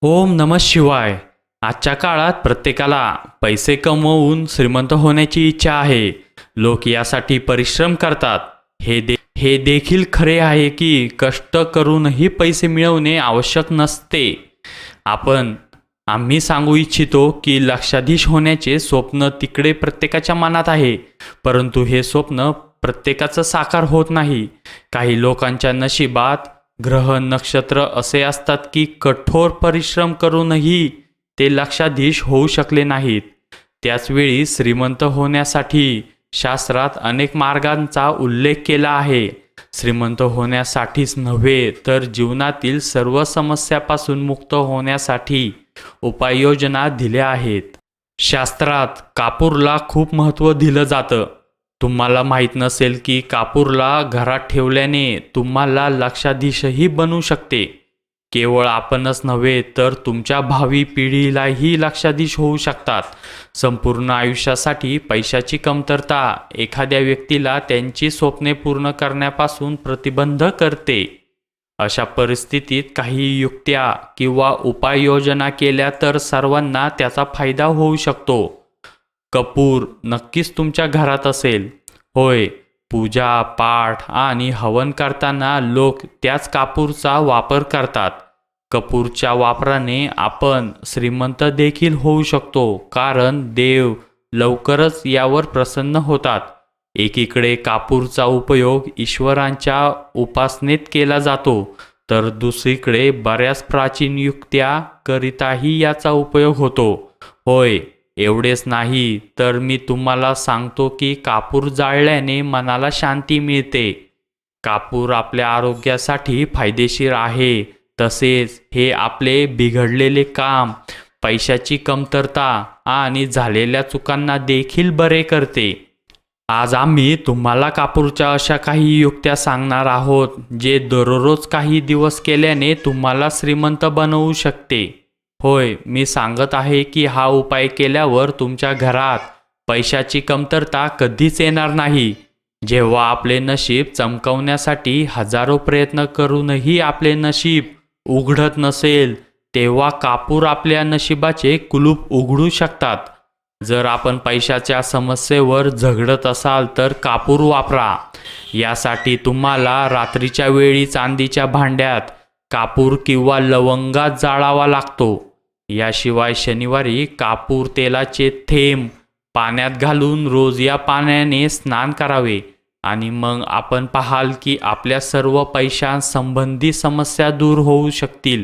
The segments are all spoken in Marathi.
ओम नमः शिवाय. आजच्या काळात प्रत्येकाला पैसे कमवून श्रीमंत होण्याची इच्छा आहे. लोक यासाठी परिश्रम करतात. हे देखील खरे आहे की कष्ट करूनही पैसे मिळवणे आवश्यक नसते. आम्ही सांगू इच्छितो की लक्षाधीश होण्याचे स्वप्न तिकडे प्रत्येकाच्या मनात आहे, परंतु हे स्वप्न प्रत्येकाचं साकार होत नाही. काही लोकांच्या नशिबात ग्रह नक्षत्र असे असतात की कठोर परिश्रम करूनही ते लक्षाधीश होऊ शकले नाहीत. त्याचवेळी श्रीमंत होण्यासाठी शास्त्रात अनेक मार्गांचा उल्लेख केला आहे. श्रीमंत होण्यासाठीच नव्हे तर जीवनातील सर्व समस्यापासून मुक्त होण्यासाठी उपाययोजना दिल्या आहेत. शास्त्रात कापूरला खूप महत्त्व दिलं जातं. तुम्हाला माहीत नसेल की कापूरला घरात ठेवल्याने तुम्हाला लक्षाधीशही बनू शकते. केवळ आपणच नव्हे तर तुमच्या भावी पिढीलाही लक्षाधीश होऊ शकतात. संपूर्ण आयुष्यासाठी पैशाची कमतरता एखाद्या व्यक्तीला त्यांची स्वप्ने पूर्ण करण्यापासून प्रतिबंध करते. अशा परिस्थितीत काही युक्त्या किंवा उपाययोजना केल्या तर सर्वांना त्याचा फायदा होऊ शकतो. कपूर नक्कीच तुमच्या घरात असेल. होय, पूजा पाठ आणि हवन करताना लोक त्याच कापूरचा वापर करतात. कपूरच्या वापराने आपण श्रीमंत देखील होऊ शकतो, कारण देव लवकरच यावर प्रसन्न होतात. एकीकडे कापूरचा उपयोग ईश्वरांच्या उपासनेत केला जातो, तर दुसरीकडे बऱ्याच प्राचीन युक्त्या करिताही याचा उपयोग होतो. होय, एवढेच नाही तर मी तुम्हाला सांगतो की कापूर जाळल्याने मनाला शांती मिळते. कापूर आपल्या आरोग्यासाठी फायदेशीर आहे. तसेच हे आपले बिघडलेले काम, पैशाची कमतरता आणि झालेल्या चुकांना देखील बरे करते. आज आम्ही तुम्हाला कापूरच्या अशा काही युक्त्या सांगणार आहोत जे दररोज काही दिवस केल्याने तुम्हाला श्रीमंत बनवू शकते. होय, मी सांगत आहे की हा उपाय केल्यावर तुमच्या घरात पैशाची कमतरता कधीच येणार नाही. जेव्हा आपले नशीब चमकवण्यासाठी हजारो प्रयत्न करूनही आपले नशीब उघडत नसेल, तेव्हा कापूर आपल्या नशिबाचे कुलूप उघडू शकतात. जर आपण पैशाच्या समस्येवर झगडत असाल तर कापूर वापरा. यासाठी तुम्हाला रात्रीच्या वेळी चांदीच्या भांड्यात कापूर किंवा लवंगा जाळावा लागतो. याशिवाय शनिवारी कापूर तेलाचे थेंब पाण्यात घालून रोज या पाण्याने स्नान करावे आणि मग आपण पाहाल की आपल्या सर्व पैशांसंबंधी समस्या दूर होऊ शकतील.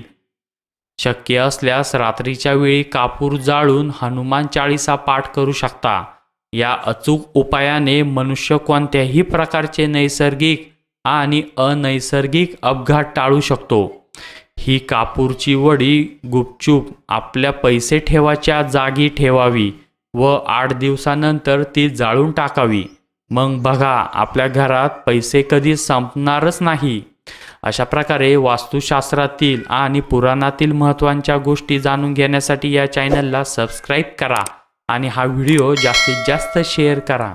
शक्य असल्यास रात्रीच्या वेळी कापूर जाळून हनुमान चाळीसा पाठ करू शकता. या अचूक उपायाने मनुष्य कोणत्याही प्रकारचे नैसर्गिक आणि अनैसर्गिक अपघात टाळू शकतो. ही कापूरची वडी गुपचूप आपल्या पैसे ठेवायच्या जागी ठेवावी व 8 दिवसानंतर ती जाळून टाकावी. मग बघा, आपल्या घरात पैसे कधी संपणारच नाही. अशा प्रकारे वास्तुशास्त्रातील आणि पुराणातील महत्त्वाच्या गोष्टी जाणून घेण्यासाठी या चॅनलला सबस्क्राईब करा आणि हा व्हिडिओ जास्तीत जास्त शेअर करा.